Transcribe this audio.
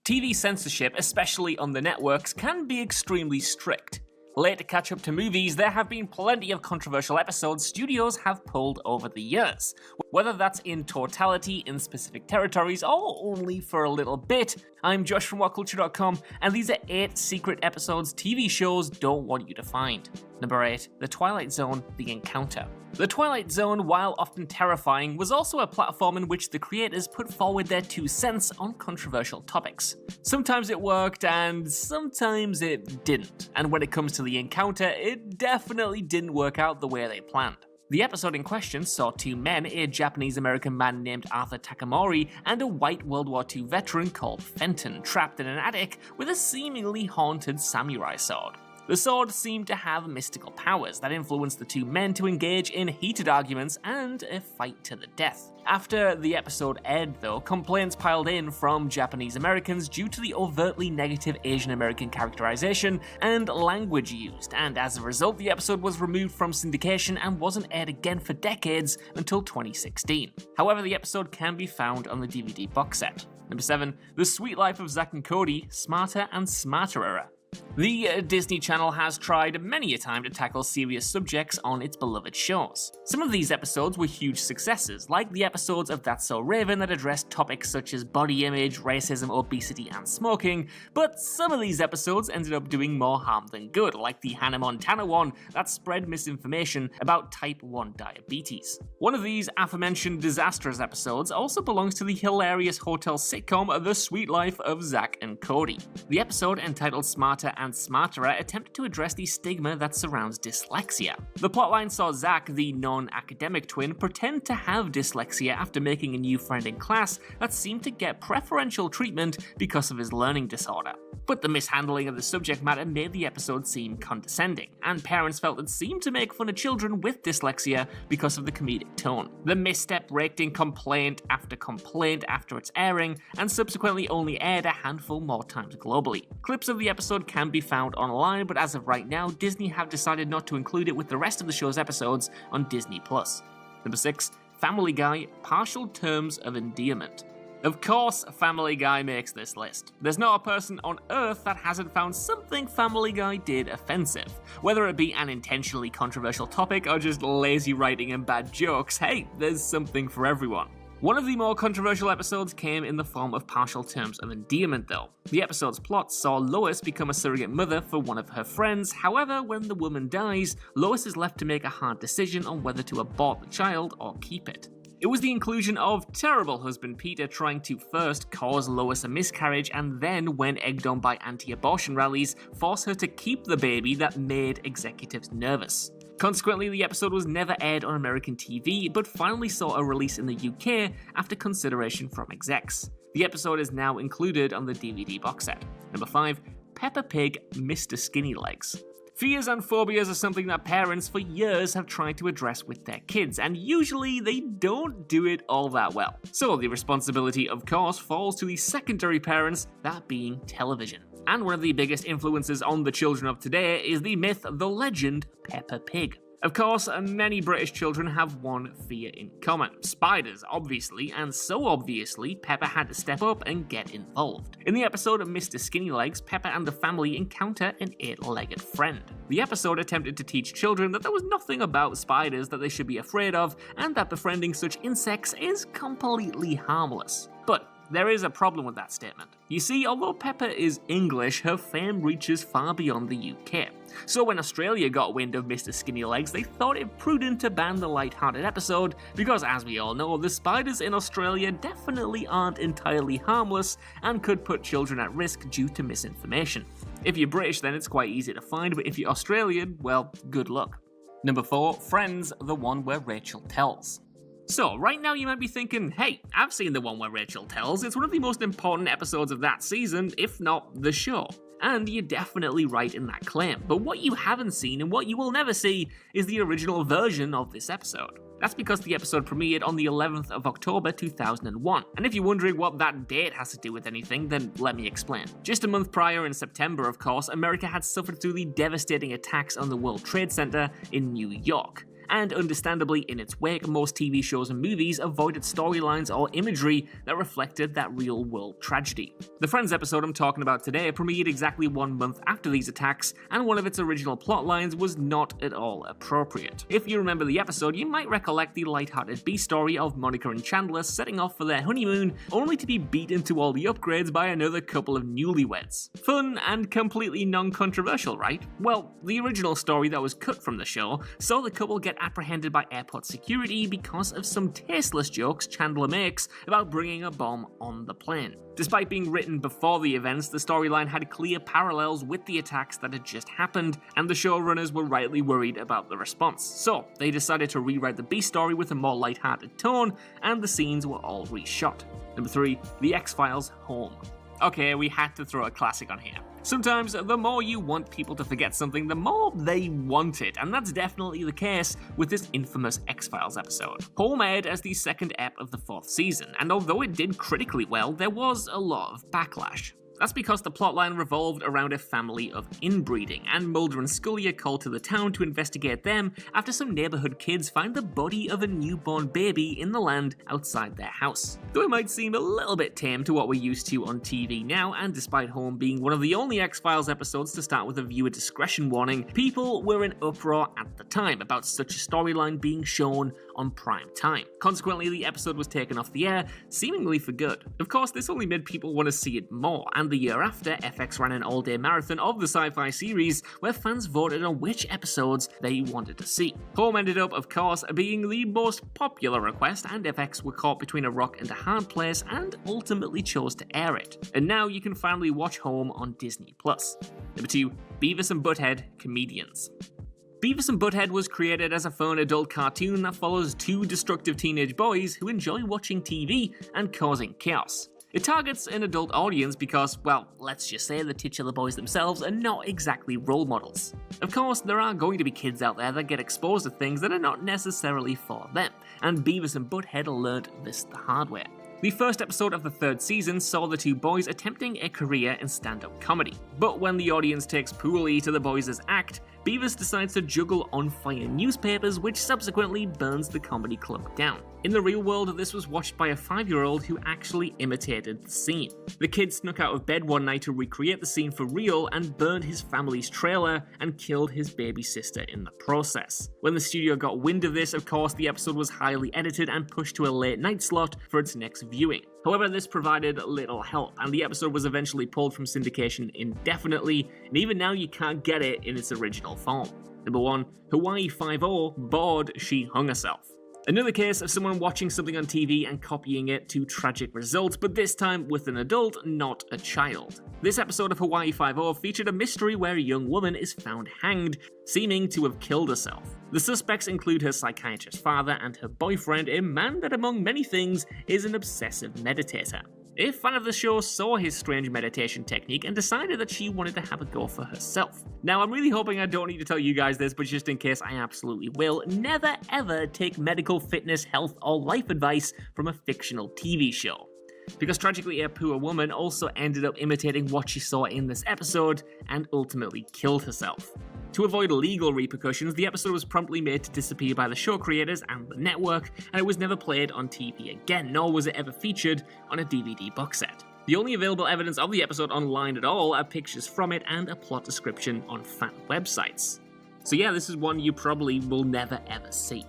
TV censorship, especially on the networks, can be extremely strict. Late to catch up to movies, there have been plenty of controversial episodes studios have pulled over the years. Whether that's in totality in specific territories or only for a little bit, I'm Josh from WhatCulture.com, and these are 8 secret episodes TV shows don't want you to find. Number 8. The Twilight Zone, The Encounter. The Twilight Zone, while often terrifying, was also a platform in which the creators put forward their 2 cents on controversial topics. Sometimes it worked, and sometimes it didn't. And when it comes to The Encounter, it definitely didn't work out the way they planned. The episode in question saw 2 men, a Japanese-American man named Arthur Takamori and a white World War II veteran called Fenton, trapped in an attic with a seemingly haunted samurai sword. The sword seemed to have mystical powers that influenced the 2 men to engage in heated arguments and a fight to the death. After the episode aired though, complaints piled in from Japanese Americans due to the overtly negative Asian American characterization and language used, and as a result the episode was removed from syndication and wasn't aired again for decades until 2016. However, the episode can be found on the DVD box set. Number 7. The Sweet Life of Zack and Cody, Smarter and Smarter Era. The Disney Channel has tried many a time to tackle serious subjects on its beloved shows. Some of these episodes were huge successes, like the episodes of That's So Raven that addressed topics such as body image, racism, obesity, and smoking, but some of these episodes ended up doing more harm than good, like the Hannah Montana one that spread misinformation about type 1 diabetes. One of these aforementioned disastrous episodes also belongs to the hilarious hotel sitcom The Sweet Life of Zack and Cody. The episode, entitled Smarter and Smarterer, attempted to address the stigma that surrounds dyslexia. The plotline saw Zack, the non-academic twin, pretend to have dyslexia after making a new friend in class that seemed to get preferential treatment because of his learning disorder. But the mishandling of the subject matter made the episode seem condescending, and parents felt it seemed to make fun of children with dyslexia because of the comedic tone. The misstep raked in complaint after its airing, and subsequently only aired a handful more times globally. Clips of the episode can be found online, but as of right now, Disney have decided not to include it with the rest of the show's episodes on Disney+. Number 6. Family Guy, Partial Terms of Endearment. Of course, Family Guy makes this list. There's not a person on Earth that hasn't found something Family Guy did offensive. Whether it be an intentionally controversial topic or just lazy writing and bad jokes, hey, there's something for everyone. One of the more controversial episodes came in the form of Partial Terms of Endearment though. The episode's plot saw Lois become a surrogate mother for one of her friends. However, when the woman dies, Lois is left to make a hard decision on whether to abort the child or keep it. It was the inclusion of terrible husband Peter trying to first cause Lois a miscarriage and then, when egged on by anti-abortion rallies, force her to keep the baby that made executives nervous. Consequently, the episode was never aired on American TV, but finally saw a release in the UK after consideration from execs. The episode is now included on the DVD box set. Number 5. Peppa Pig, Mr. Skinny Legs. Fears and phobias are something that parents for years have tried to address with their kids, and usually they don't do it all that well. So the responsibility, of course, falls to the secondary parents, that being television. And one of the biggest influences on the children of today is the myth, the legend, Peppa Pig. Of course, many British children have one fear in common: spiders, obviously, and so obviously, Peppa had to step up and get involved. In the episode of Mr. Skinny Legs, Peppa and the family encounter an 8-legged friend. The episode attempted to teach children that there was nothing about spiders that they should be afraid of, and that befriending such insects is completely harmless. But there is a problem with that statement. You see, although Peppa is English, her fame reaches far beyond the UK. So when Australia got wind of Mr. Skinny Legs, they thought it prudent to ban the light-hearted episode, because as we all know, the spiders in Australia definitely aren't entirely harmless and could put children at risk due to misinformation. If you're British, then it's quite easy to find, but if you're Australian, well, good luck. Number 4. Friends, the one where Rachel tells. So, right now you might be thinking, hey, I've seen the one where Rachel tells, it's one of the most important episodes of that season, if not the show. And you're definitely right in that claim, but what you haven't seen and what you will never see is the original version of this episode. That's because the episode premiered on the 11th of October 2001, and if you're wondering what that date has to do with anything, then let me explain. Just a month prior, in September of course, America had suffered through the devastating attacks on the World Trade Center in New York. and understandably in its wake, most TV shows and movies avoided storylines or imagery that reflected that real-world tragedy. The Friends episode I'm talking about today premiered exactly 1 month after these attacks, and one of its original plot lines was not at all appropriate. If you remember the episode, you might recollect the lighthearted B-story of Monica and Chandler setting off for their honeymoon, only to be beat into all the upgrades by another couple of newlyweds. Fun and completely non-controversial, right? Well, the original story that was cut from the show saw the couple get apprehended by airport security because of some tasteless jokes Chandler makes about bringing a bomb on the plane. Despite being written before the events, the storyline had clear parallels with the attacks that had just happened, and the showrunners were rightly worried about the response. So, they decided to rewrite the B story with a more lighthearted tone, and the scenes were all reshot. Number 3, The X-Files Home. Okay, we had to throw a classic on here. Sometimes, the more you want people to forget something, the more they want it, and that's definitely the case with this infamous X-Files episode. Home aired as the second ep of the 4th season, and although it did critically well, there was a lot of backlash. That's because the plotline revolved around a family of inbreeding, and Mulder and Scully are called to the town to investigate them after some neighborhood kids find the body of a newborn baby in the land outside their house. Though it might seem a little bit tame to what we're used to on TV now, and despite Home being one of the only X-Files episodes to start with a viewer discretion warning, people were in uproar at the time about such a storyline being shown on prime time. Consequently, the episode was taken off the air, seemingly for good. Of course, this only made people want to see it more, and the year after, FX ran an all-day marathon of the sci-fi series where fans voted on which episodes they wanted to see. Home ended up, of course, being the most popular request, and FX were caught between a rock and a hard place and ultimately chose to air it. And now you can finally watch Home on Disney+. Number 2, Beavis and Butthead Comedians. Beavis and Butthead was created as a fun adult cartoon that follows 2 destructive teenage boys who enjoy watching TV and causing chaos. It targets an adult audience because, well, let's just say the titular boys themselves are not exactly role models. Of course, there are going to be kids out there that get exposed to things that are not necessarily for them, and Beavis and Butthead learned this the hard way. The first episode of the 3rd season saw the 2 boys attempting a career in stand-up comedy. But when the audience takes poorly to the boys' act, Beavis decides to juggle on-fire newspapers, which subsequently burns the comedy club down. In the real world, this was watched by a 5-year-old who actually imitated the scene. The kid snuck out of bed one night to recreate the scene for real and burned his family's trailer and killed his baby sister in the process. When the studio got wind of this, of course, the episode was highly edited and pushed to a late night slot for its next viewing. However, this provided little help, and the episode was eventually pulled from syndication indefinitely, and even now you can't get it in its original form. Number 1, Hawaii Five-0, bored, she hung herself. Another case of someone watching something on TV and copying it to tragic results, but this time with an adult, not a child. This episode of Hawaii Five-0 featured a mystery where a young woman is found hanged, seeming to have killed herself. The suspects include her psychiatrist father and her boyfriend, a man that among many things is an obsessive meditator. A fan of the show saw his strange meditation technique and decided that she wanted to have a go for herself. Now, I'm really hoping I don't need to tell you guys this, but just in case I absolutely will, never ever take medical, fitness, health, or life advice from a fictional TV show. Because tragically, a poor woman also ended up imitating what she saw in this episode and ultimately killed herself. To avoid legal repercussions, the episode was promptly made to disappear by the show creators and the network, and it was never played on TV again, nor was it ever featured on a DVD box set. The only available evidence of the episode online at all are pictures from it and a plot description on fan websites. So yeah, this is one you probably will never ever see.